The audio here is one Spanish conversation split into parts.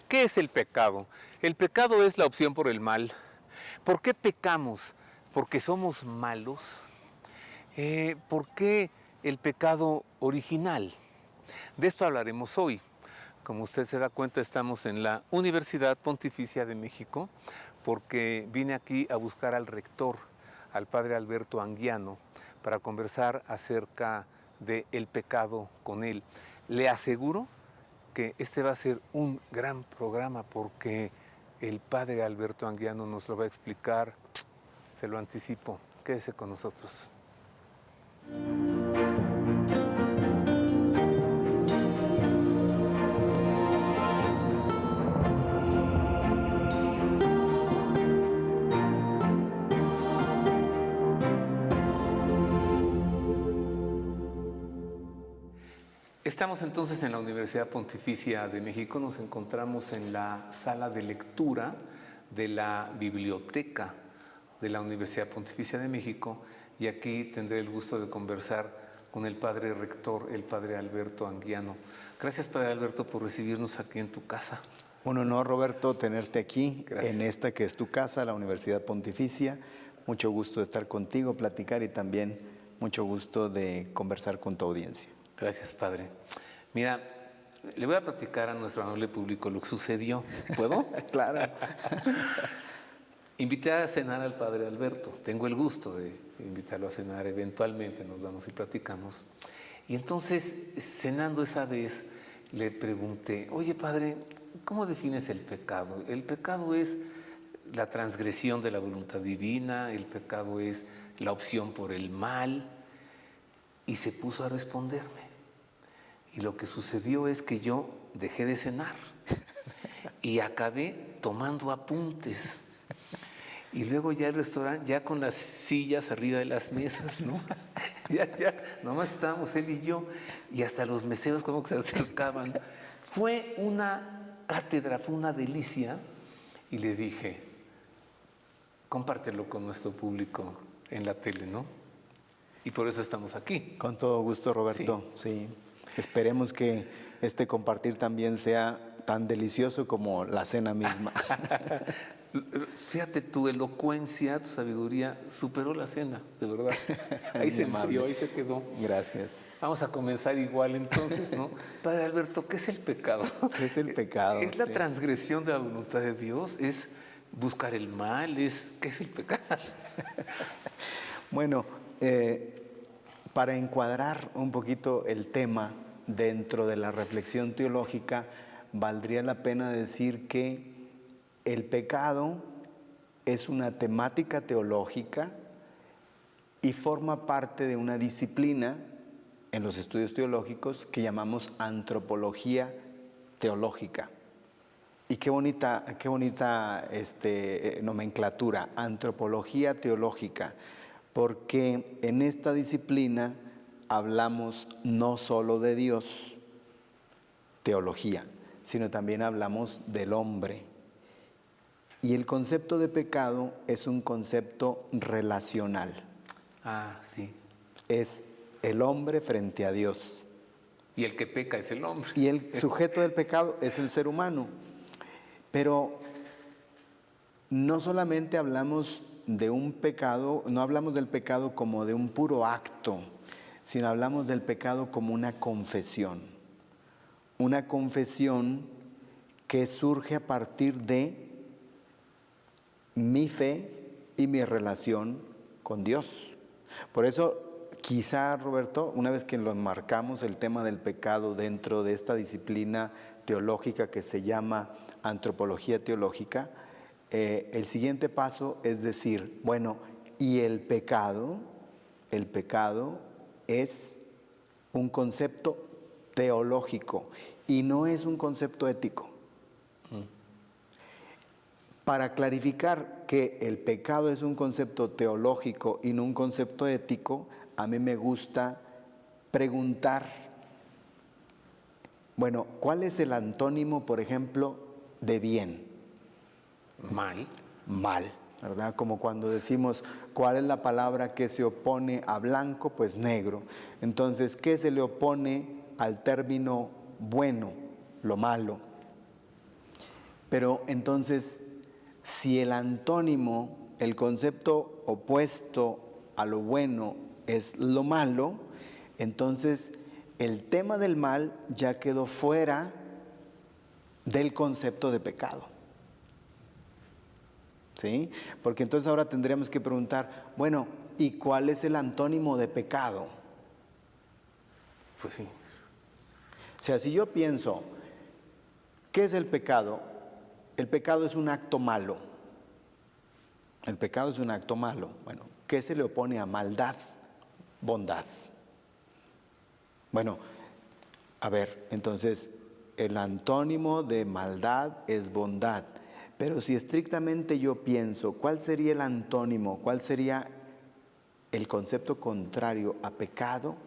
¿Qué es el pecado? El pecado es la opción por el mal. ¿Por qué pecamos? ¿Porque somos malos? ¿Por qué el pecado original? De esto hablaremos hoy. Como usted se da cuenta, estamos en la Universidad Pontificia de México porque vine aquí a buscar al rector, al padre Alberto Anguiano, para conversar acerca del pecado con él. Le aseguro que este va a ser un gran programa porque el padre Alberto Anguiano nos lo va a explicar, se lo anticipo. Quédese con nosotros. Estamos entonces en la Universidad Pontificia de México, nos encontramos en la sala de lectura de la biblioteca de la Universidad Pontificia de México y aquí tendré el gusto de conversar con el padre rector, el padre Alberto Anguiano. Gracias, padre Alberto, por recibirnos aquí en tu casa. Un honor, Roberto, tenerte aquí. Gracias. En esta que es tu casa, la Universidad Pontificia. Mucho gusto de estar contigo, platicar y también mucho gusto de conversar con tu audiencia. Gracias, padre. Mira, le voy a platicar a nuestro amable público lo que sucedió. ¿Puedo? Claro. Invité a cenar al padre Alberto. Tengo el gusto de invitarlo a cenar. Eventualmente nos vamos y platicamos. Y entonces, cenando esa vez, le pregunté, oye, padre, ¿cómo defines el pecado? El pecado es la transgresión de la voluntad divina, el pecado es la opción por el mal. Y se puso a responderme. Y lo que sucedió es que yo dejé de cenar y acabé tomando apuntes. Y luego ya el restaurante, ya con las sillas arriba de las mesas, ¿no? Nomás estábamos él y yo, y hasta los meseros como que se acercaban. Fue una cátedra, fue una delicia. Y le dije, compártelo con nuestro público en la tele, ¿no? Y por eso estamos aquí. Con todo gusto, Roberto. Sí. Esperemos que este compartir también sea tan delicioso como la cena misma. Fíjate, tu elocuencia, tu sabiduría superó la cena, de verdad. Ahí se enfrió, ahí se quedó. Gracias. Vamos a comenzar igual entonces, ¿no? Padre Alberto, ¿qué es el pecado? ¿Qué es el pecado? ¿Es la transgresión de la voluntad de Dios? ¿Es buscar el mal? ¿Qué es el pecado? Bueno, para encuadrar un poquito el tema dentro de la reflexión teológica, valdría la pena decir que el pecado es una temática teológica y forma parte de una disciplina en los estudios teológicos que llamamos antropología teológica. Y qué bonita nomenclatura, antropología teológica, porque en esta disciplina hablamos no solo de Dios, teología, sino también hablamos del hombre. Y el concepto de pecado es un concepto relacional. Ah, sí. Es el hombre frente a Dios. Y el que peca es el hombre. Y el sujeto del pecado es el ser humano. Pero no solamente hablamos de un pecado, no hablamos del pecado como de un puro acto, sino hablamos del pecado como una confesión. Una confesión que surge a partir de mi fe y mi relación con Dios. Por eso, quizá, Roberto, una vez que lo enmarcamos el tema del pecado dentro de esta disciplina teológica que se llama antropología teológica, el siguiente paso es decir, bueno, y el pecado es un concepto teológico y no es un concepto ético. Para clarificar que el pecado es un concepto teológico y no un concepto ético, a mí me gusta preguntar, bueno, ¿cuál es el antónimo, por ejemplo, de bien? Mal. Mal, ¿verdad? Como cuando decimos, ¿cuál es la palabra que se opone a blanco? Pues negro. Entonces, ¿qué se le opone al término bueno? Lo malo. Pero entonces, si el antónimo, el concepto opuesto a lo bueno es lo malo, entonces el tema del mal ya quedó fuera del concepto de pecado. ¿Sí? Porque entonces ahora tendríamos que preguntar, bueno, ¿y cuál es el antónimo de pecado? Pues sí. O sea, si yo pienso, ¿qué es el pecado? El pecado es un acto malo. El pecado es un acto malo. Bueno, ¿qué se le opone a maldad? Bondad. Bueno, a ver, entonces, el antónimo de maldad es bondad. Pero si estrictamente yo pienso, ¿cuál sería el antónimo? ¿Cuál sería el concepto contrario a pecado?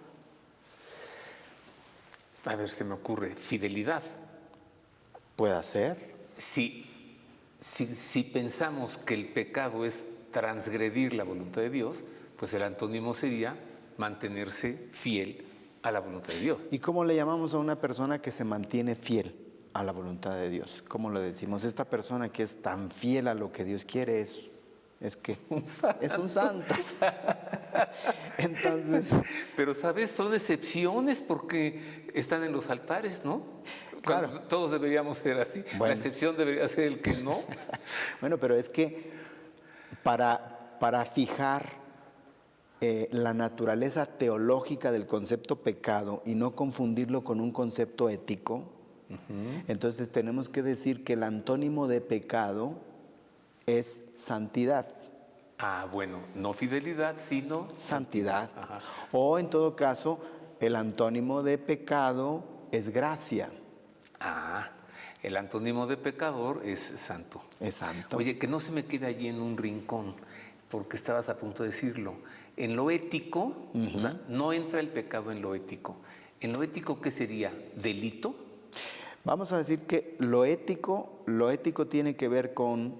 A ver, se me ocurre, fidelidad. Puede ser. Si pensamos que el pecado es transgredir la voluntad de Dios, pues el antónimo sería mantenerse fiel a la voluntad de Dios. ¿Y cómo le llamamos a una persona que se mantiene fiel a la voluntad de Dios? ¿Cómo le decimos? Esta persona que es tan fiel a lo que Dios quiere es que es un santo. Entonces, pero sabes, son excepciones porque están en los altares, ¿no? Claro. Todos deberíamos ser así. Bueno. La excepción debería ser el que no. Bueno, pero es que para fijar la naturaleza teológica del concepto pecado y no confundirlo con un concepto ético, entonces tenemos que decir que el antónimo de pecado es santidad. Ah, bueno, no fidelidad, sino Santidad. Ajá. O en todo caso, el antónimo de pecado es gracia. Ah, el antónimo de pecador es santo. Es santo. Oye, que no se me quede allí en un rincón, porque estabas a punto de decirlo. En lo ético, o sea, no entra el pecado en lo ético. ¿En lo ético qué sería? ¿Delito? Vamos a decir que lo ético tiene que ver con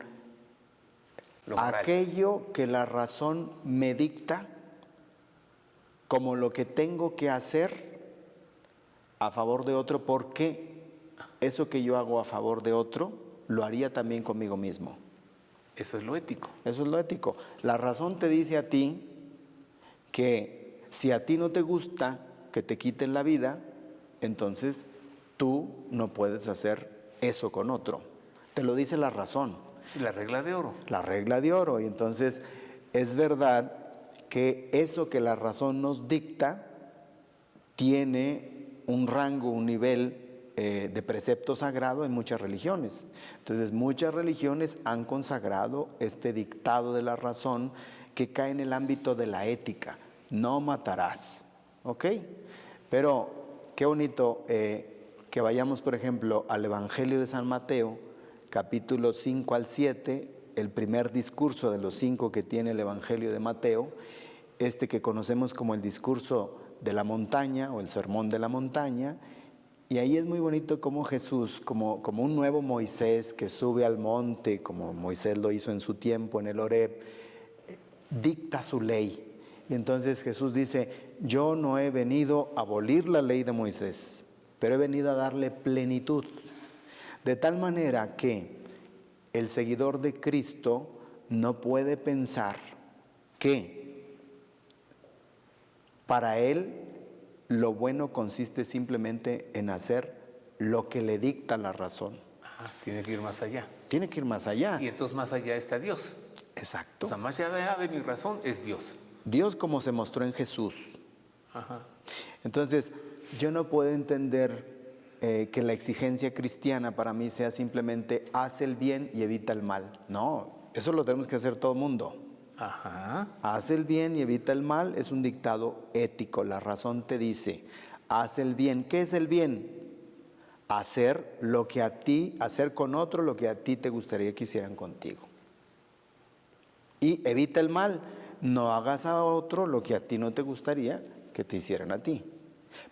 Lo moral. aquello que la razón me dicta como lo que tengo que hacer a favor de otro, porque eso que yo hago a favor de otro lo haría también conmigo mismo. Eso es lo ético. Eso es lo ético. La razón te dice a ti que si a ti no te gusta que te quiten la vida, entonces tú no puedes hacer eso con otro. Te lo dice la razón. La regla de oro. La regla de oro. Y entonces es verdad que eso que la razón nos dicta tiene un rango, un nivel de precepto sagrado en muchas religiones. Entonces muchas religiones han consagrado este dictado de la razón que cae en el ámbito de la ética. No matarás, ¿ok? Pero qué bonito que vayamos, por ejemplo, al Evangelio de San Mateo, capítulo 5 al 7, el primer discurso de los 5 que tiene el Evangelio de Mateo, este que conocemos como el discurso de la montaña o el sermón de la montaña. Y ahí es muy bonito como Jesús, como un nuevo Moisés que sube al monte, como Moisés lo hizo en su tiempo en el Horeb, dicta su ley. Y entonces Jesús dice, yo no he venido a abolir la ley de Moisés, pero he venido a darle plenitud. De tal manera que el seguidor de Cristo no puede pensar que para él lo bueno consiste simplemente en hacer lo que le dicta la razón. Ajá, tiene que ir más allá. Tiene que ir más allá. Y entonces más allá está Dios. Exacto. O sea, más allá de mi razón es Dios. Dios como se mostró en Jesús. Ajá. Entonces, yo no puedo entender que la exigencia cristiana para mí sea simplemente haz el bien y evita el mal. No, eso lo tenemos que hacer todo el mundo. Ajá. Haz el bien y evita el mal es un dictado ético. La razón te dice, haz el bien. ¿Qué es el bien? Hacer con otro lo que a ti te gustaría que hicieran contigo. Y evita el mal. No hagas a otro lo que a ti no te gustaría que te hicieran a ti.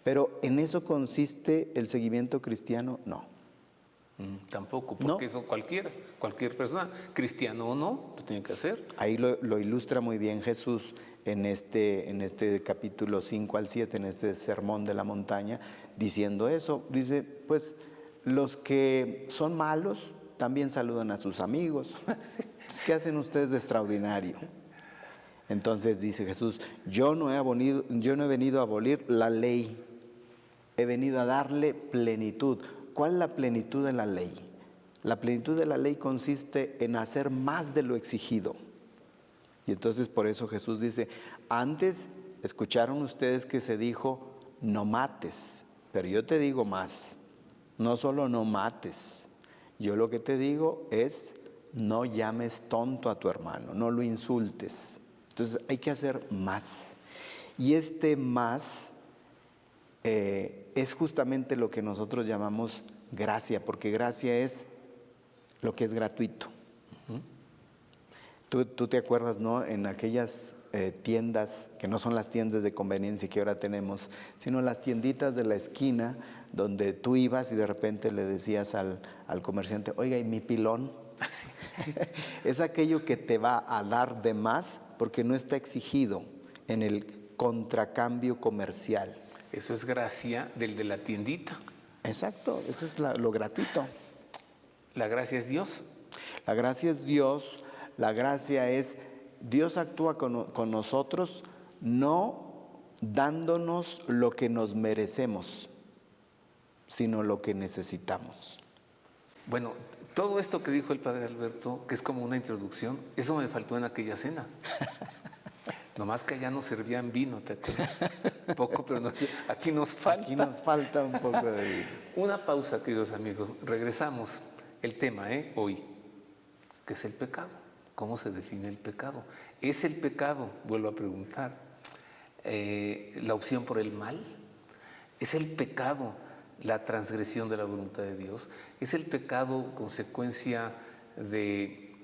Pero ¿en eso consiste el seguimiento cristiano? No. Tampoco, porque No. eso cualquier persona, cristiano o no, lo tiene que hacer. Ahí lo ilustra muy bien Jesús en este capítulo 5 al 7, en este sermón de la montaña, diciendo eso. Dice, pues los que son malos, también saludan a sus amigos. ¿Qué hacen ustedes de extraordinario? Entonces dice Jesús, yo no he venido a abolir la ley, he venido a darle plenitud. ¿Cuál es la plenitud de la ley? La plenitud de la ley consiste en hacer más de lo exigido. Y entonces por eso Jesús dice, antes escucharon ustedes que se dijo, no mates, pero yo te digo más, no solo no mates, yo lo que te digo es, no llames tonto a tu hermano, no lo insultes. Entonces hay que hacer más. Y este más es justamente lo que nosotros llamamos gracia, porque gracia es lo que es gratuito. Tú te acuerdas, ¿no? En aquellas tiendas, que no son las tiendas de conveniencia que ahora tenemos, sino las tienditas de la esquina, donde tú ibas y de repente le decías al comerciante, oiga, ¿y mi pilón? Sí. Es aquello que te va a dar de más porque no está exigido en el contracambio comercial. Eso es gracia del de la tiendita. Exacto, eso es lo gratuito. La gracia es Dios. La gracia es Dios, la gracia es, Dios actúa con nosotros no dándonos lo que nos merecemos, sino lo que necesitamos. Bueno, todo esto que dijo el padre Alberto, que es como una introducción, eso me faltó en aquella cena. Nomás que allá nos servían vino, ¿te acuerdas? Poco, pero aquí nos falta. Aquí nos falta un poco de vino. Una pausa, queridos amigos. Regresamos. El tema, hoy, ¿qué es el pecado? ¿Cómo se define el pecado? ¿Es el pecado, vuelvo a preguntar, la opción por el mal? ¿Es el pecado la transgresión de la voluntad de Dios? ¿Es el pecado consecuencia de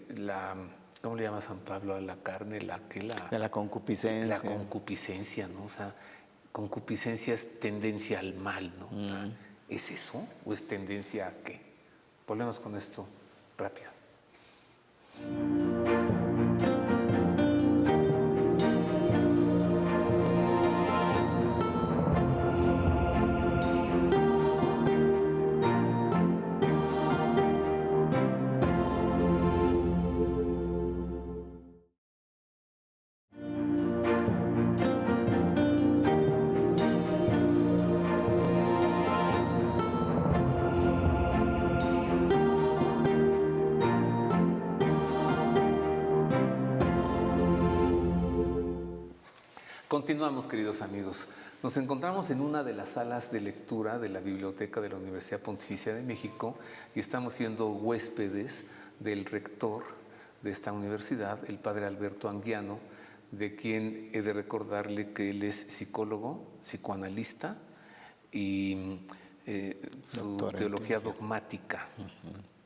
la, ¿cómo le llama San Pablo a la carne? De la concupiscencia. La concupiscencia, ¿no? O sea, concupiscencia es tendencia al mal, ¿no? O sea, ¿es eso o es tendencia a qué? Volvemos con esto rápido. Continuamos, queridos amigos. Nos encontramos en una de las salas de lectura de la Biblioteca de la Universidad Pontificia de México y estamos siendo huéspedes del rector de esta universidad, el padre Alberto Anguiano, de quien he de recordarle que él es psicólogo, psicoanalista y su teología dogmática.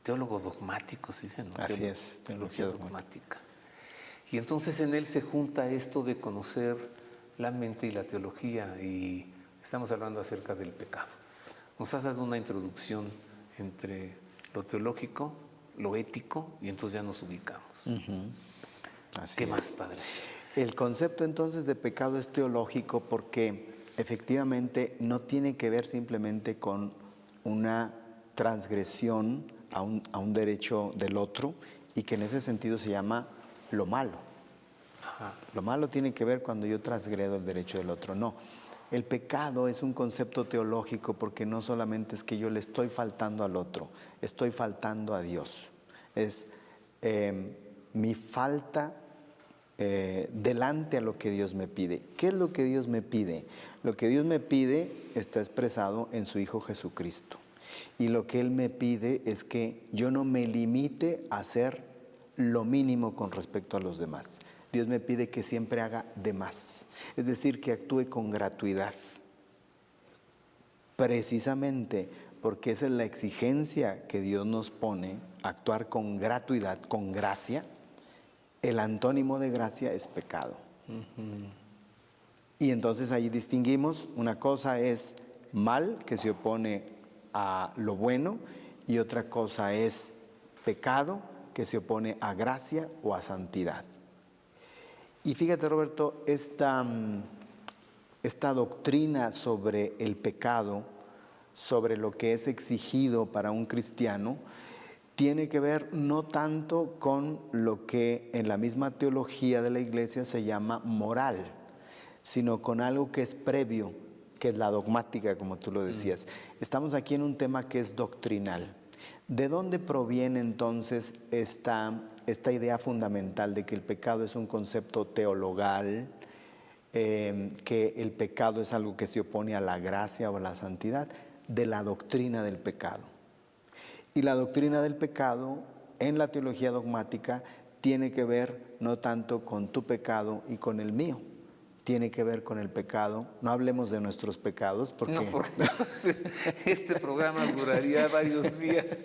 Teólogo dogmático, se dice, ¿no? Así es, teología dogmática. Y entonces en él se junta esto de conocer la mente y la teología, y estamos hablando acerca del pecado. Nos has dado una introducción entre lo teológico, lo ético, y entonces ya nos ubicamos. ¿Qué más, padre? El concepto entonces de pecado es teológico porque efectivamente no tiene que ver simplemente con una transgresión a un derecho del otro, y que en ese sentido se llama lo malo. Lo malo tiene que ver cuando yo transgredo el derecho del otro. No, el pecado es un concepto teológico porque no solamente es que yo le estoy faltando al otro, estoy faltando a Dios. Es mi falta delante a lo que Dios me pide. ¿Qué es lo que Dios me pide? Lo que Dios me pide está expresado en su Hijo Jesucristo. Y lo que Él me pide es que yo no me limite a hacer lo mínimo con respecto a los demás. Dios me pide que siempre haga de más, es decir, que actúe con gratuidad. Precisamente porque esa es la exigencia que Dios nos pone, actuar con gratuidad, con gracia. El antónimo de gracia es pecado. Y entonces ahí distinguimos, una cosa es mal, que se opone a lo bueno, y otra cosa es pecado, que se opone a gracia o a santidad. Y fíjate, Roberto, esta doctrina sobre el pecado sobre lo que es exigido para un cristiano tiene que ver no tanto con lo que en la misma teología de la Iglesia se llama moral, sino con algo que es previo, que es la dogmática, como tú lo decías. Estamos aquí en un tema que es doctrinal. ¿De dónde proviene entonces esta idea fundamental de que el pecado es un concepto teologal, que el pecado es algo que se opone a la gracia o a la santidad? De la doctrina del pecado. Y la doctrina del pecado en la teología dogmática tiene que ver no tanto con tu pecado y con el mío, tiene que ver con el pecado. No hablemos de nuestros pecados porque... No, porque entonces este programa duraría varios días.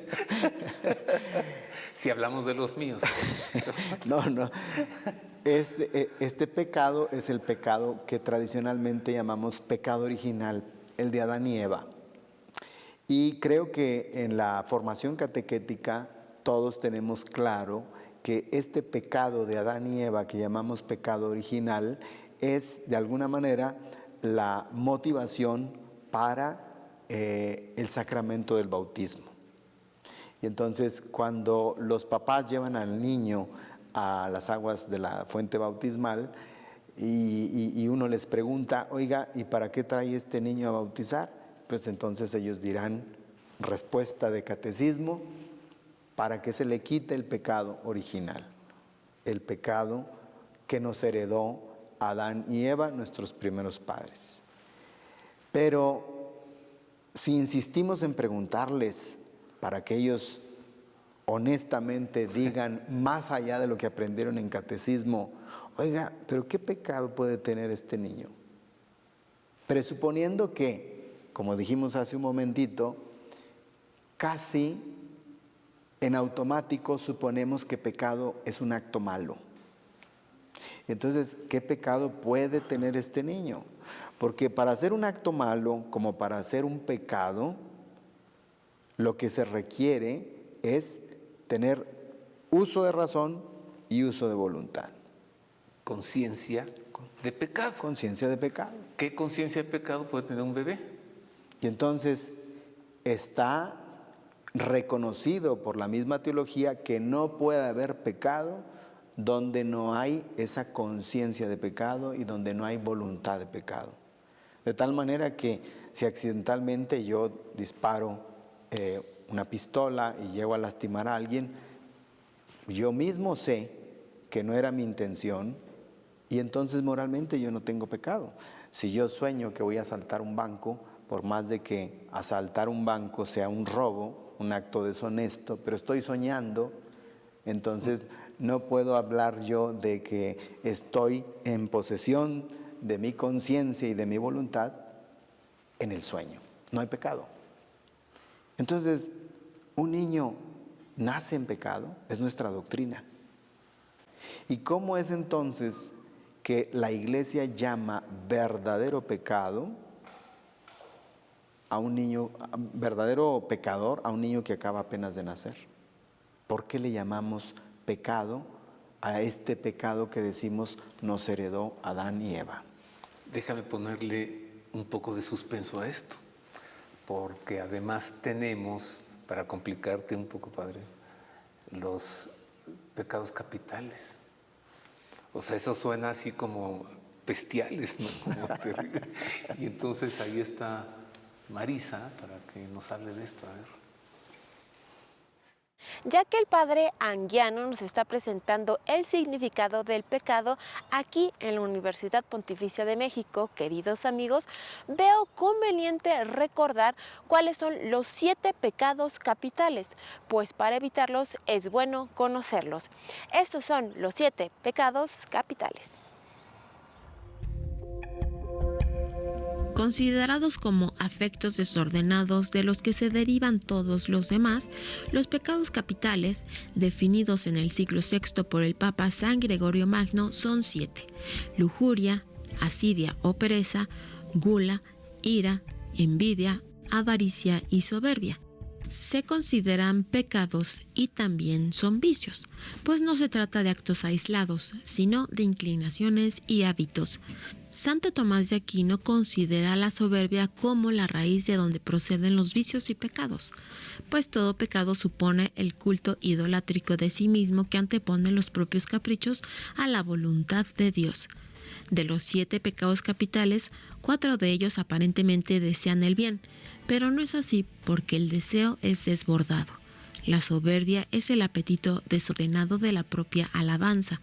Si hablamos de los míos. No. Este pecado es el pecado que tradicionalmente llamamos pecado original, el de Adán y Eva. Y creo que en la formación catequética todos tenemos claro que este pecado de Adán y Eva que llamamos pecado original es de alguna manera la motivación para el sacramento del bautismo. Y entonces cuando los papás llevan al niño a las aguas de la fuente bautismal y uno les pregunta, oiga, ¿y para qué trae este niño a bautizar? Pues entonces ellos dirán, respuesta de catecismo, para que se le quite el pecado original, el pecado que nos heredó Adán y Eva, nuestros primeros padres. Pero si insistimos en preguntarles para que ellos honestamente digan, más allá de lo que aprendieron en catecismo, oiga, pero ¿qué pecado puede tener este niño? Presuponiendo que, como dijimos hace un momentito, casi en automático suponemos que pecado es un acto malo. Entonces, ¿qué pecado puede tener este niño? Porque para hacer un acto malo, como para hacer un pecado, lo que se requiere es tener uso de razón y uso de voluntad. Conciencia de pecado. Conciencia de pecado. ¿Qué conciencia de pecado puede tener un bebé? Y entonces está reconocido por la misma teología que no puede haber pecado donde no hay esa conciencia de pecado y donde no hay voluntad de pecado. De tal manera que si accidentalmente yo disparo una pistola y llego a lastimar a alguien, yo mismo sé que no era mi intención y entonces moralmente yo no tengo pecado. Si yo sueño que voy a asaltar un banco, por más de que asaltar un banco sea un robo, un acto deshonesto, pero estoy soñando, entonces no puedo hablar yo de que estoy en posesión de mi conciencia y de mi voluntad en el sueño. No hay pecado. Entonces, un niño nace en pecado, es nuestra doctrina. ¿Y cómo es entonces que la Iglesia llama verdadero pecado a un niño, verdadero pecador a un niño que acaba apenas de nacer? ¿Por qué le llamamos pecado a este pecado que decimos nos heredó Adán y Eva? Déjame ponerle un poco de suspenso a esto, porque además tenemos, para complicarte un poco, padre, los pecados capitales. O sea, eso suena así como bestiales, ¿no? Como terrible. Y entonces ahí está Marisa para que nos hable de esto. A ver. Ya que el padre Anguiano nos está presentando el significado del pecado aquí en la Universidad Pontificia de México, queridos amigos, veo conveniente recordar cuáles son los 7 pecados capitales, pues para evitarlos es bueno conocerlos. Estos son los 7 pecados capitales. Considerados como afectos desordenados de los que se derivan todos los demás, los pecados capitales, definidos en el siglo VI por el Papa San Gregorio Magno, son 7: lujuria, asidia o pereza, gula, ira, envidia, avaricia y soberbia. se consideran pecados y también son vicios, pues no se trata de actos aislados, sino de inclinaciones y hábitos. Santo Tomás de Aquino considera la soberbia como la raíz de donde proceden los vicios y pecados, pues todo pecado supone el culto idolátrico de sí mismo que antepone los propios caprichos a la voluntad de Dios. De los 7 pecados capitales, 4 de ellos aparentemente desean el bien, pero no es así porque el deseo es desbordado. La soberbia es el apetito desordenado de la propia alabanza.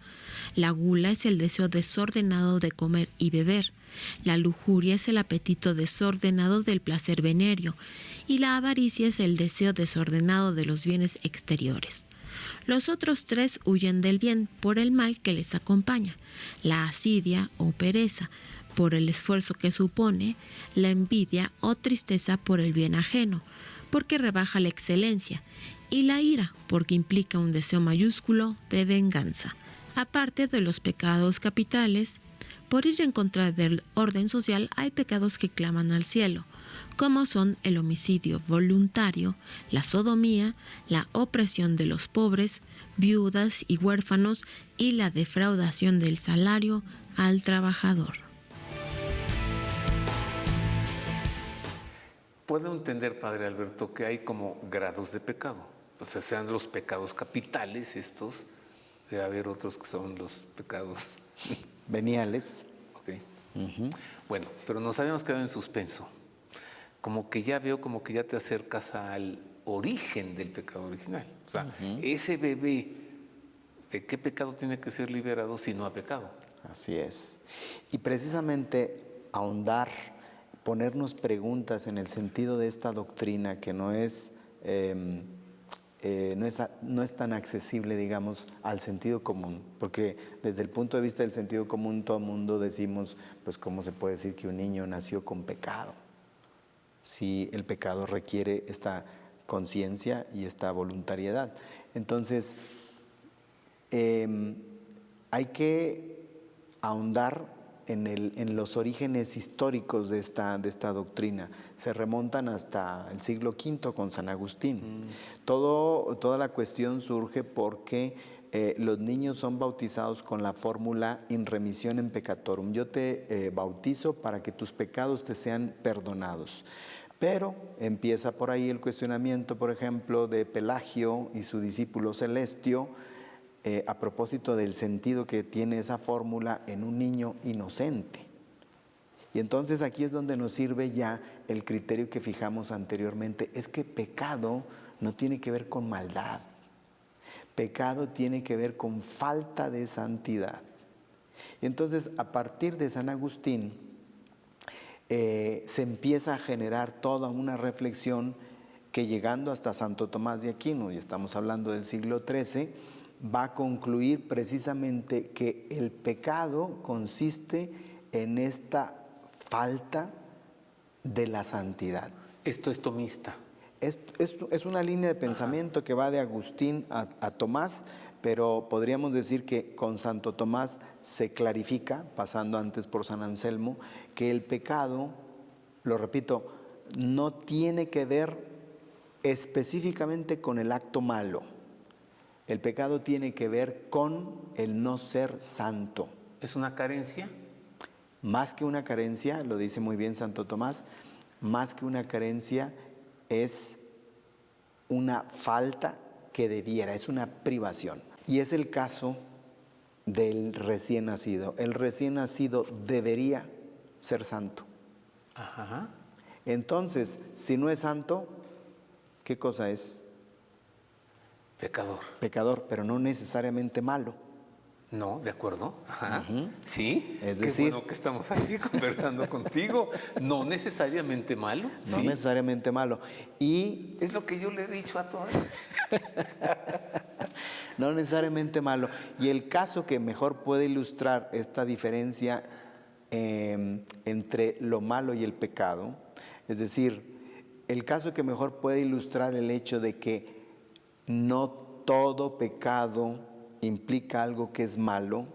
La gula es el deseo desordenado de comer y beber. La lujuria es el apetito desordenado del placer venéreo. Y la avaricia es el deseo desordenado de los bienes exteriores. Los otros 3 huyen del bien por el mal que les acompaña. La asidia o pereza por el esfuerzo que supone, la envidia o tristeza por el bien ajeno, porque rebaja la excelencia, y la ira, porque implica un deseo mayúsculo de venganza. Aparte de los pecados capitales, por ir en contra del orden social hay pecados que claman al cielo, como son el homicidio voluntario, la sodomía, la opresión de los pobres, viudas y huérfanos y la defraudación del salario al trabajador. Puedo entender, Padre Alberto, que hay como grados de pecado. O sea, sean los pecados capitales estos, debe haber otros que son los pecados veniales. Ok. Bueno, pero nos habíamos quedado en suspenso. Como que ya veo, como que ya te acercas al origen del pecado original. O sea, ese bebé, ¿de qué pecado tiene que ser liberado si no ha pecado? Así es. Y precisamente ahondar, ponernos preguntas en el sentido de esta doctrina que no es tan accesible, digamos, al sentido común, porque desde el punto de vista del sentido común todo el mundo decimos, pues ¿cómo se puede decir que un niño nació con pecado? Si el pecado requiere esta conciencia y esta voluntariedad. Entonces, hay que ahondar en los orígenes históricos de esta doctrina. Se remontan hasta el siglo V con San Agustín. Toda la cuestión surge porque los niños son bautizados con la fórmula in remissionem peccatorum. Yo te bautizo para que tus pecados te sean perdonados. Pero empieza por ahí el cuestionamiento, por ejemplo, de Pelagio y su discípulo Celestio, a propósito del sentido que tiene esa fórmula en un niño inocente. Y entonces aquí es donde nos sirve ya el criterio que fijamos anteriormente, es que pecado no tiene que ver con maldad, pecado tiene que ver con falta de santidad. Y entonces a partir de San Agustín se empieza a generar toda una reflexión que llegando hasta Santo Tomás de Aquino, y estamos hablando del siglo XIII, va a concluir precisamente que el pecado consiste en esta falta de la santidad. Esto es tomista. Es una línea de pensamiento que va de Agustín a Tomás, pero podríamos decir que con Santo Tomás se clarifica, pasando antes por San Anselmo, que el pecado, lo repito, no tiene que ver específicamente con el acto malo. El pecado tiene que ver con el no ser santo. ¿Es una carencia? Más que una carencia, lo dice muy bien Santo Tomás, más que una carencia es una falta que debiera, es una privación. Y es el caso del recién nacido. El recién nacido debería ser santo. Ajá. Entonces, si no es santo, ¿qué cosa es? Pecador. Pecador, pero no necesariamente malo. No, de acuerdo. Ajá. Sí. Es decir, qué bueno que estamos aquí conversando contigo. No necesariamente malo. No ¿sí? necesariamente malo. Y es lo que yo le he dicho a todos. No necesariamente malo. Y el caso que mejor puede ilustrar esta diferencia entre lo malo y el pecado, es decir, el caso que mejor puede ilustrar el hecho de que no todo pecado implica algo que es malo,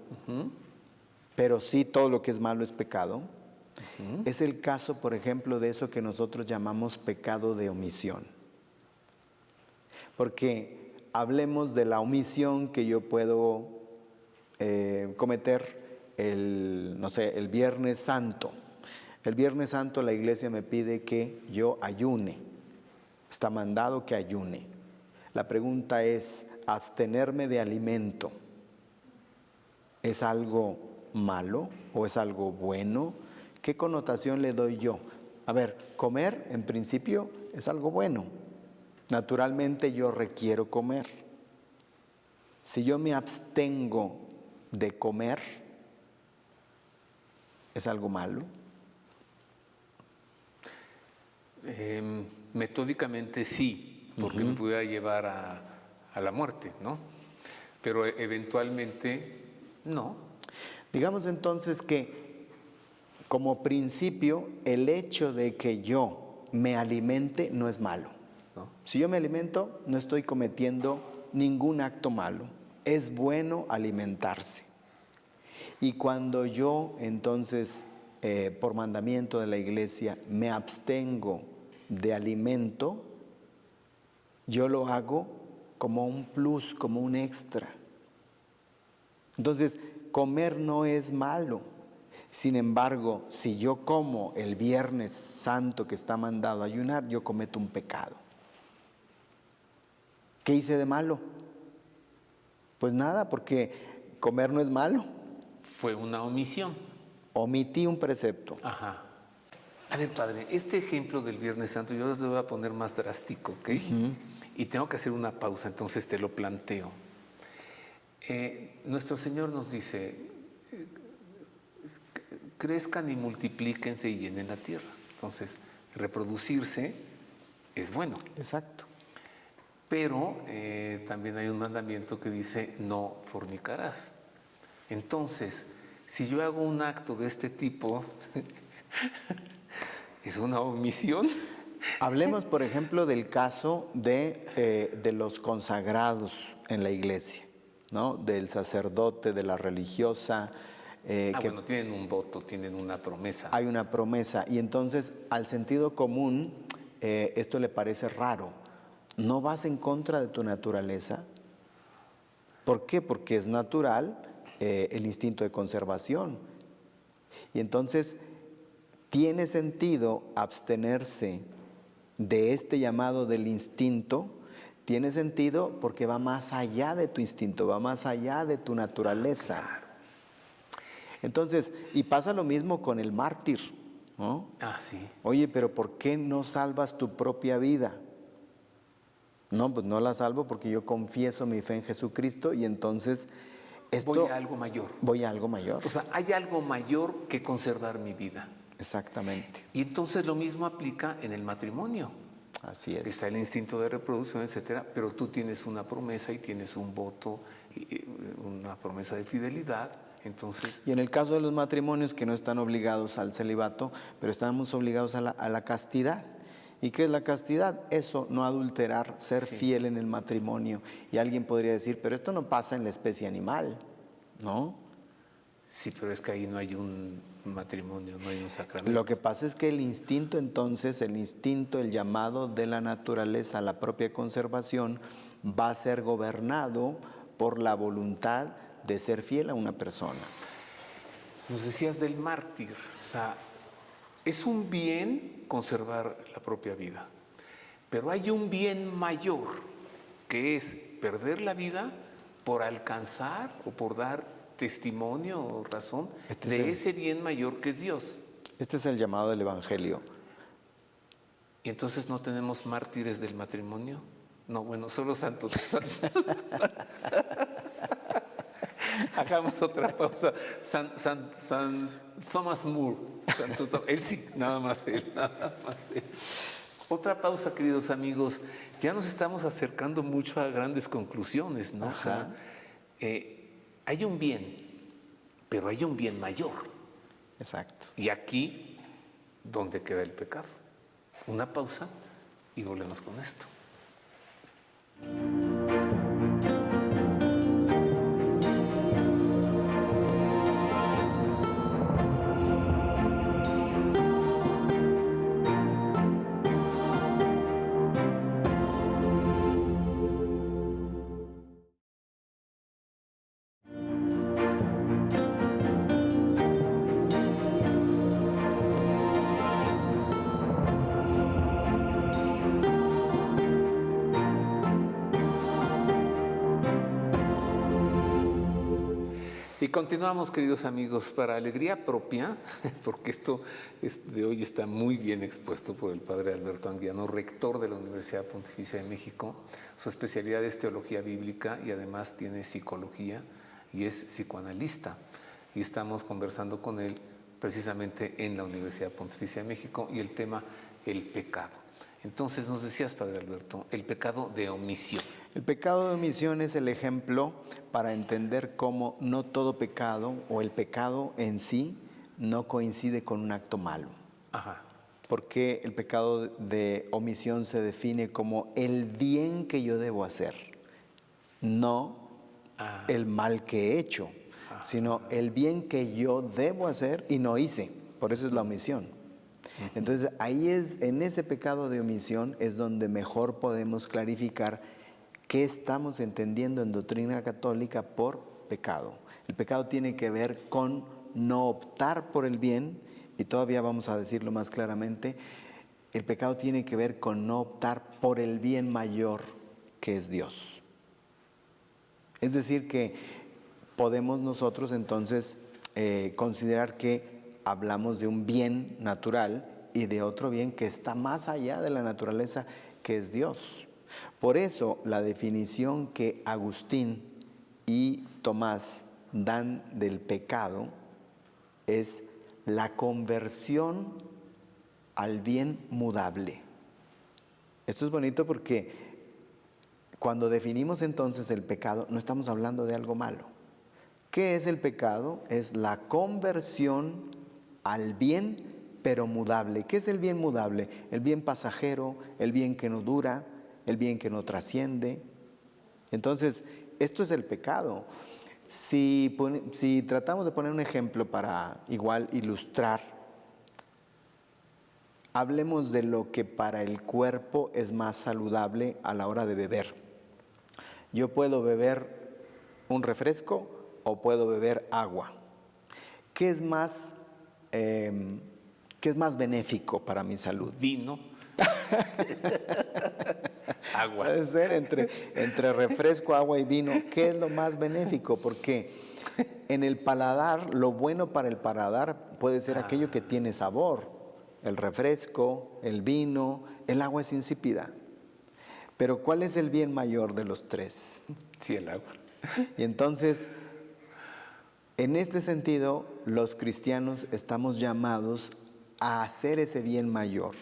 pero sí todo lo que es malo es pecado, es el caso, por ejemplo, de eso que nosotros llamamos pecado de omisión. Porque hablemos de la omisión que yo puedo cometer el Viernes Santo. El Viernes Santo la iglesia me pide que yo ayune. Está mandado que ayune. La pregunta es, ¿abstenerme de alimento es algo malo o es algo bueno? ¿Qué connotación le doy yo? A ver, comer en principio es algo bueno. Naturalmente yo requiero comer. Si yo me abstengo de comer, ¿es algo malo? Metódicamente sí, porque me pudiera llevar a la muerte, ¿no? Pero eventualmente no. Digamos entonces que como principio el hecho de que yo me alimente no es malo. ¿No? Si yo me alimento, no estoy cometiendo ningún acto malo. Es bueno alimentarse. Y cuando yo entonces, por mandamiento de la iglesia, me abstengo de alimento, yo lo hago como un plus, como un extra. Entonces, comer no es malo. Sin embargo, si yo como el Viernes Santo que está mandado a ayunar, yo cometo un pecado. ¿Qué hice de malo? Pues nada, porque comer no es malo. Fue una omisión. Omití un precepto. Ajá. A ver, padre, este ejemplo del Viernes Santo yo lo voy a poner más drástico, ¿ok? Y tengo que hacer una pausa, entonces te lo planteo. Nuestro Señor nos dice, crezcan y multiplíquense y llenen la tierra. Entonces, reproducirse es bueno. Exacto. Pero también hay un mandamiento que dice, no fornicarás. Entonces, si yo hago un acto de este tipo, ¿es una omisión? Hablemos, por ejemplo, del caso de los consagrados en la iglesia, ¿no? Del sacerdote, de la religiosa. Bueno, tienen un voto, tienen una promesa. Hay una promesa. Y entonces, al sentido común, esto le parece raro. ¿No vas en contra de tu naturaleza? ¿Por qué? Porque es natural el instinto de conservación. Y entonces, tiene sentido abstenerse de este llamado del instinto, tiene sentido porque va más allá de tu instinto, va más allá de tu naturaleza. Entonces, y pasa lo mismo con el mártir, ¿no? Sí. Oye, pero ¿por qué no salvas tu propia vida? No, pues no la salvo porque yo confieso mi fe en Jesucristo y entonces voy a algo mayor. Voy a algo mayor. O sea, hay algo mayor que conservar mi vida. Exactamente. Y entonces lo mismo aplica en el matrimonio. Así es. Está el instinto de reproducción, etcétera, pero tú tienes una promesa y tienes un voto, una promesa de fidelidad. Entonces, y en el caso de los matrimonios que no están obligados al celibato, pero estamos obligados a la castidad. ¿Y qué es la castidad? Eso, no adulterar, ser fiel en el matrimonio. Y alguien podría decir, pero esto no pasa en la especie animal, ¿no? Sí, pero es que ahí no hay un matrimonio, no hay un sacramento. Lo que pasa es que el instinto entonces, el llamado de la naturaleza a la propia conservación, va a ser gobernado por la voluntad de ser fiel a una persona. Nos decías del mártir, o sea, es un bien conservar la propia vida, pero hay un bien mayor, que es perder la vida por alcanzar o por dar testimonio o razón de ese bien mayor que es Dios. Este es el llamado del Evangelio. ¿Y entonces no tenemos mártires del matrimonio? No, bueno, solo santos. Hagamos otra pausa. San Thomas More. Él sí, nada más él. Otra pausa, queridos amigos. Ya nos estamos acercando mucho a grandes conclusiones, ¿no? O sea, hay un bien, pero hay un bien mayor. Exacto. Y aquí, ¿dónde queda el pecado? Una pausa y volvemos con esto. Y continuamos, queridos amigos, para alegría propia, porque esto de hoy está muy bien expuesto por el padre Alberto Anguiano, rector de la Universidad Pontificia de México. Su especialidad es teología bíblica y además tiene psicología y es psicoanalista. Y estamos conversando con él precisamente en la Universidad Pontificia de México y el tema, el pecado. Entonces nos decías, padre Alberto, el pecado de omisión. El pecado de omisión es el ejemplo para entender cómo no todo pecado o el pecado en sí no coincide con un acto malo. Ajá. Porque el pecado de omisión se define como el bien que yo debo hacer, no el mal que he hecho, sino el bien que yo debo hacer y no hice. Por eso es la omisión. Entonces ahí es, en ese pecado de omisión es donde mejor podemos clarificar qué estamos entendiendo en doctrina católica por pecado. El pecado tiene que ver con no optar por el bien, y todavía vamos a decirlo más claramente, el pecado tiene que ver con no optar por el bien mayor que es Dios. Es decir que podemos nosotros entonces considerar que hablamos de un bien natural y de otro bien que está más allá de la naturaleza, que es Dios. Por eso la definición que Agustín y Tomás dan del pecado es la conversión al bien mudable. Esto es bonito porque cuando definimos entonces el pecado, no estamos hablando de algo malo. ¿Qué es el pecado? Es la conversión al bien, pero mudable. ¿Qué es el bien mudable? El bien pasajero, el bien que no dura, el bien que no trasciende. Entonces, esto es el pecado. Si tratamos de poner un ejemplo para igual ilustrar, hablemos de lo que para el cuerpo es más saludable a la hora de beber. Yo puedo beber un refresco o puedo beber agua. ¿Qué es más benéfico para mi salud? Vino. Agua. Puede ser entre refresco, agua y vino. ¿Qué es lo más benéfico? Porque en el paladar, lo bueno para el paladar puede ser aquello que tiene sabor. El refresco, el vino, el agua es insípida. Pero ¿cuál es el bien mayor de los tres? Sí, el agua. Y entonces, en este sentido, los cristianos estamos llamados a hacer ese bien mayor.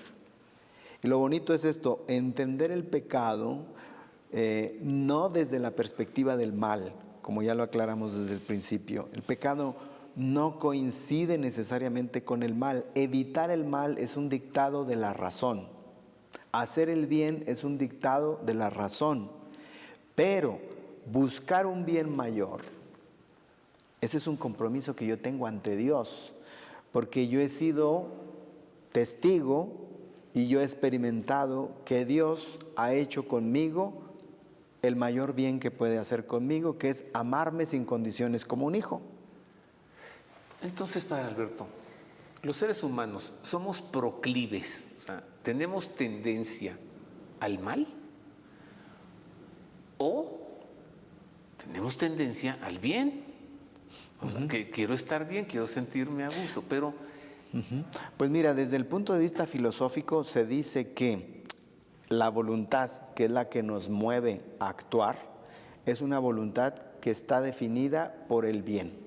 Y lo bonito es esto, entender el pecado no desde la perspectiva del mal, como ya lo aclaramos desde el principio. El pecado no coincide necesariamente con el mal. Evitar el mal es un dictado de la razón. Hacer el bien es un dictado de la razón. Pero buscar un bien mayor, ese es un compromiso que yo tengo ante Dios, porque yo he sido testigo y yo he experimentado que Dios ha hecho conmigo el mayor bien que puede hacer conmigo, que es amarme sin condiciones como un hijo. Entonces, padre Alberto, los seres humanos somos proclives, o sea, tenemos tendencia al mal o tenemos tendencia al bien. O sea, que quiero estar bien, quiero sentirme a gusto, pero... Pues mira, desde el punto de vista filosófico se dice que la voluntad, que es la que nos mueve a actuar, es una voluntad que está definida por el bien,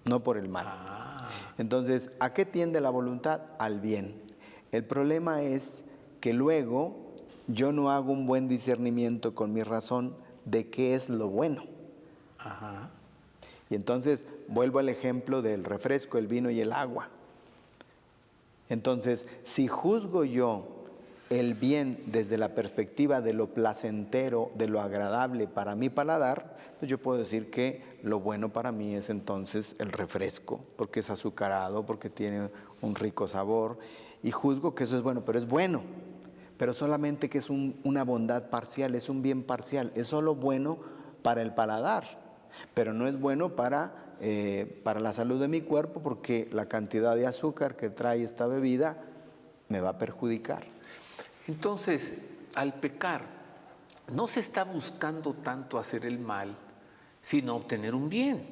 no por el mal. Entonces, ¿a qué tiende la voluntad? Al bien. El problema es que luego yo no hago un buen discernimiento con mi razón de qué es lo bueno. Y entonces vuelvo al ejemplo del refresco, el vino y el agua. Entonces, si juzgo yo el bien desde la perspectiva de lo placentero, de lo agradable para mi paladar, pues yo puedo decir que lo bueno para mí es entonces el refresco, porque es azucarado, porque tiene un rico sabor, y juzgo que eso es bueno, pero solamente que es una bondad parcial, es un bien parcial, es solo bueno para el paladar, pero no es bueno para la salud de mi cuerpo, porque la cantidad de azúcar que trae esta bebida me va a perjudicar. Entonces, al pecar, no se está buscando tanto hacer el mal, sino obtener un bien.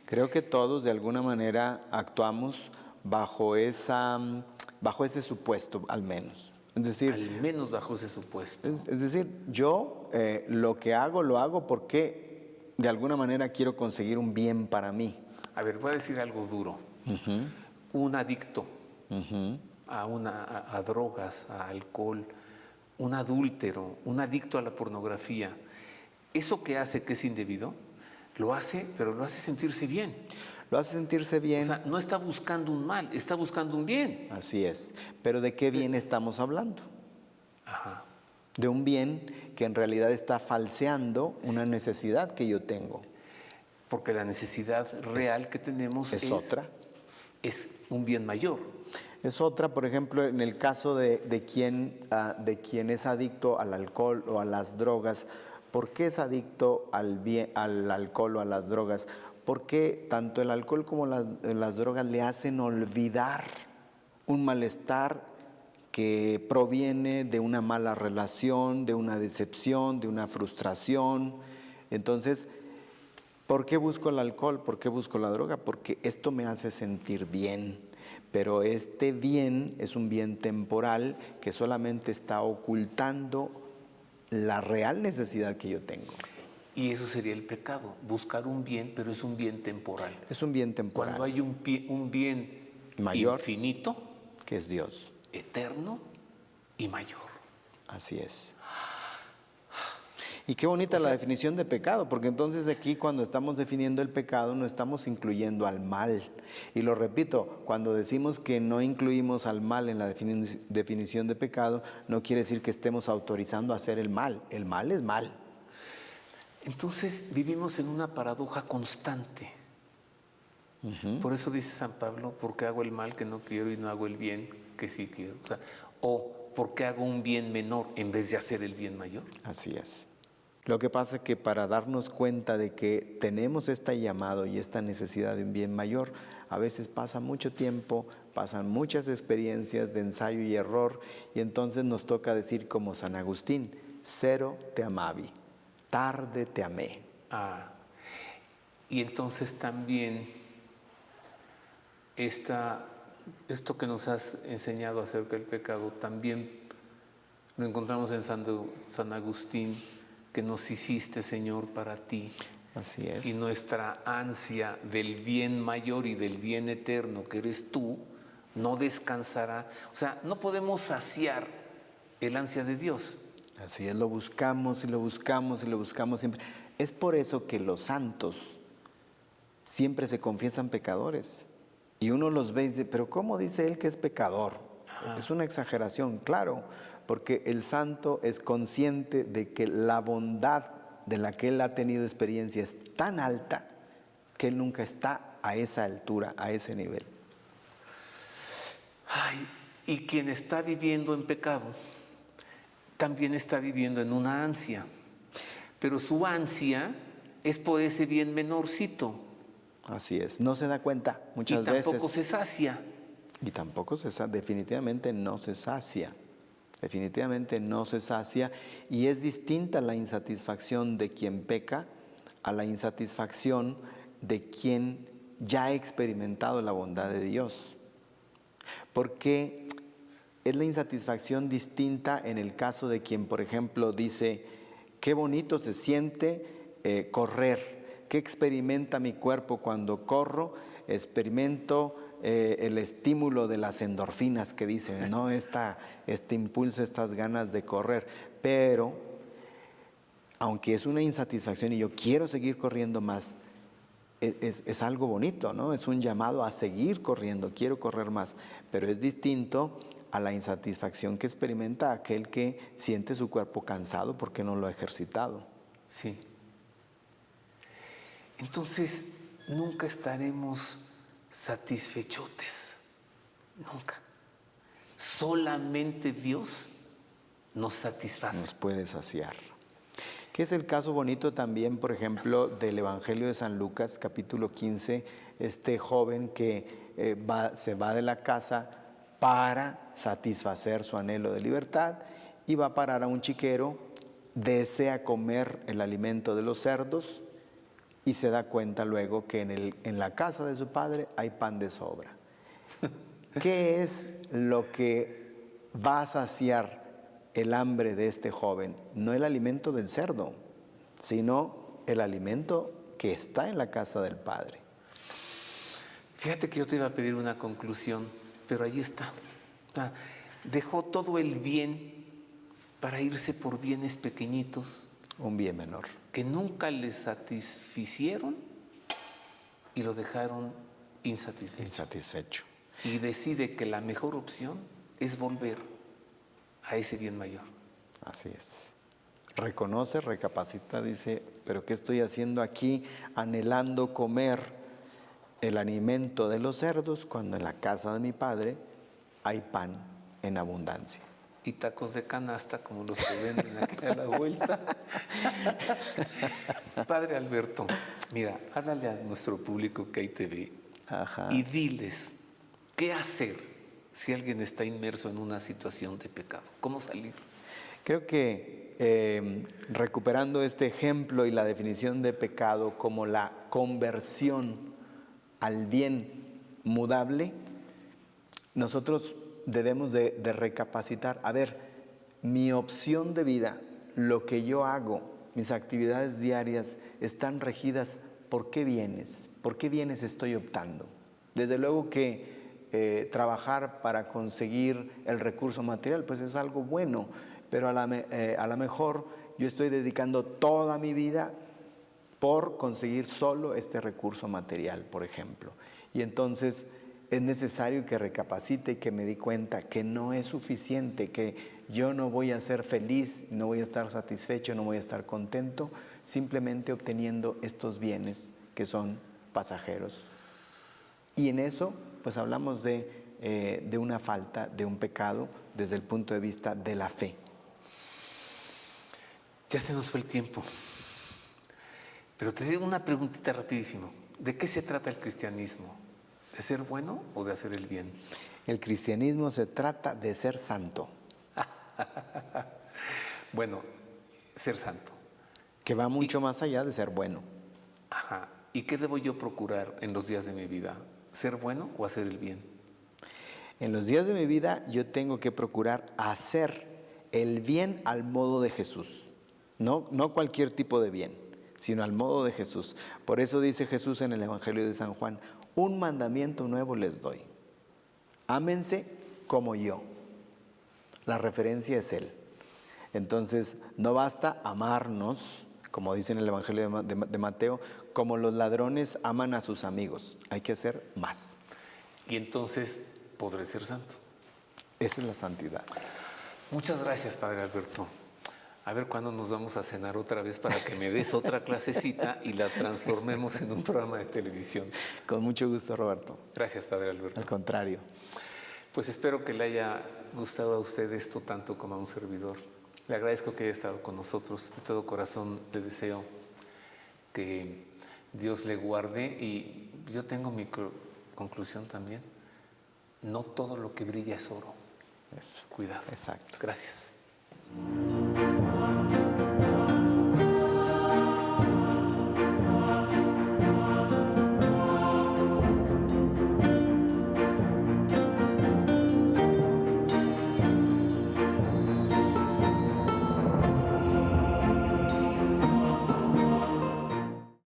Creo que todos de alguna manera actuamos bajo ese supuesto, al menos. Es decir, Al menos bajo ese supuesto. es decir, yo lo que hago, lo hago porque de alguna manera quiero conseguir un bien para mí. A ver, voy a decir algo duro. Un adicto a drogas, a alcohol, un adúltero, un adicto a la pornografía, eso que hace que es indebido, lo hace, pero lo hace sentirse bien. Lo hace sentirse bien. O sea, no está buscando un mal, está buscando un bien. Así es. Pero ¿de qué bien estamos hablando? Ajá. De un bien que en realidad está falseando una necesidad que yo tengo. Porque la necesidad real que tenemos Es otra. Es un bien mayor. Es otra, por ejemplo, en el caso de quien es adicto al alcohol o a las drogas. ¿Por qué es adicto al alcohol o a las drogas? Porque tanto el alcohol como las drogas le hacen olvidar un malestar que proviene de una mala relación, de una decepción, de una frustración. Entonces, ¿por qué busco el alcohol? ¿Por qué busco la droga? Porque esto me hace sentir bien. Pero este bien es un bien temporal que solamente está ocultando la real necesidad que yo tengo. Y eso sería el pecado, buscar un bien, pero es un bien temporal. Es un bien temporal. Cuando hay un bien mayor, infinito, que es Dios. Eterno y mayor. Así es. Y qué bonita la definición de pecado, porque entonces aquí cuando estamos definiendo el pecado no estamos incluyendo al mal. Y lo repito, cuando decimos que no incluimos al mal en la definición de pecado, no quiere decir que estemos autorizando a hacer el mal. El mal es mal. Entonces vivimos en una paradoja constante. Por eso dice San Pablo, porque hago el mal que no quiero y no hago el bien que sí quiero. O porque hago un bien menor en vez de hacer el bien mayor. Así es. Lo que pasa es que para darnos cuenta de que tenemos este llamado y esta necesidad de un bien mayor, a veces pasa mucho tiempo, pasan muchas experiencias de ensayo y error, y entonces nos toca decir como San Agustín, cero te amavi, tarde te amé. Y entonces también esto que nos has enseñado acerca del pecado, también lo encontramos en San Agustín, que nos hiciste, Señor, para ti. Así es. Y nuestra ansia del bien mayor y del bien eterno, que eres tú, no descansará. O sea, no podemos saciar el ansia de Dios. Así es, lo buscamos y lo buscamos y lo buscamos siempre. Es por eso que los santos siempre se confiesan pecadores. Y uno los ve y dice, pero ¿cómo dice él que es pecador? Es una exageración, claro, porque el santo es consciente de que la bondad de la que él ha tenido experiencia es tan alta que él nunca está a esa altura, a ese nivel. Y quien está viviendo en pecado también está viviendo en una ansia, pero su ansia es por ese bien menorcito. Así es, no se da cuenta muchas veces. Y tampoco se sacia. Y tampoco definitivamente no se sacia. Definitivamente no se sacia, y es distinta la insatisfacción de quien peca a la insatisfacción de quien ya ha experimentado la bondad de Dios. Porque es la insatisfacción distinta en el caso de quien, por ejemplo, dice, qué bonito se siente correr, qué experimenta mi cuerpo cuando corro, experimento el estímulo de las endorfinas que dicen, ¿no? Este impulso, estas ganas de correr. Pero, aunque es una insatisfacción y yo quiero seguir corriendo más, es algo bonito, ¿no? Es un llamado a seguir corriendo, quiero correr más. Pero es distinto a la insatisfacción que experimenta aquel que siente su cuerpo cansado porque no lo ha ejercitado. Sí. Entonces, nunca estaremos satisfechotes, nunca. Solamente Dios nos satisface. Nos puede saciar. Que es el caso bonito también, por ejemplo, del Evangelio de San Lucas, capítulo 15, este joven que se va de la casa para satisfacer su anhelo de libertad y va a parar a un chiquero, desea comer el alimento de los cerdos y se da cuenta luego que en la casa de su padre hay pan de sobra. ¿Qué es lo que va a saciar el hambre de este joven? No el alimento del cerdo, sino el alimento que está en la casa del padre. Fíjate que yo te iba a pedir una conclusión, pero ahí está. O sea, dejó todo el bien para irse por bienes pequeñitos Un bien menor. que nunca le satisficieron y lo dejaron insatisfecho. Insatisfecho. Y decide que la mejor opción es volver a ese bien mayor. Así es. Reconoce, recapacita, dice, pero ¿qué estoy haciendo aquí anhelando comer el alimento de los cerdos cuando en la casa de mi padre hay pan en abundancia? Y tacos de canasta como los que venden aquí a la vuelta. Padre Alberto, mira, háblale a nuestro público que ahí te ve y diles qué hacer si alguien está inmerso en una situación de pecado. ¿Cómo salir? Creo que recuperando este ejemplo y la definición de pecado como la conversión al bien mudable, nosotros debemos de recapacitar. A ver, mi opción de vida, lo que yo hago, mis actividades diarias, están regidas por qué bienes estoy optando. Desde luego que trabajar para conseguir el recurso material, pues es algo bueno, pero a lo mejor yo estoy dedicando toda mi vida por conseguir solo este recurso material, por ejemplo. Y entonces es necesario que recapacite y que me di cuenta que no es suficiente, que yo no voy a ser feliz, no voy a estar satisfecho, no voy a estar contento, simplemente obteniendo estos bienes que son pasajeros. Y en eso, pues hablamos de una falta, de un pecado, desde el punto de vista de la fe. Ya se nos fue el tiempo. Pero te digo una preguntita rapidísimo. ¿De qué se trata el cristianismo? ¿De ser bueno o de hacer el bien? El cristianismo se trata de ser santo. Bueno, ser santo. Que va mucho más allá de ser bueno. Ajá. ¿Y qué debo yo procurar en los días de mi vida? ¿Ser bueno o hacer el bien? En los días de mi vida yo tengo que procurar hacer el bien al modo de Jesús. No cualquier tipo de bien, sino al modo de Jesús. Por eso dice Jesús en el Evangelio de San Juan, un mandamiento nuevo les doy. Ámense como yo. La referencia es Él. Entonces, no basta amarnos, como dice en el Evangelio de Mateo, como los ladrones aman a sus amigos. Hay que hacer más. Y entonces podré ser santo. Esa es la santidad. Muchas gracias, Padre Alberto. A ver cuándo nos vamos a cenar otra vez para que me des otra clasecita y la transformemos en un programa de televisión. Con mucho gusto, Roberto. Gracias, Padre Alberto. Al contrario. Pues espero que le haya gustado a usted esto tanto como a un servidor. Le agradezco que haya estado con nosotros. De todo corazón le deseo que Dios le guarde y yo tengo mi conclusión también. No todo lo que brilla es oro. Eso. Cuidado. Exacto. Gracias.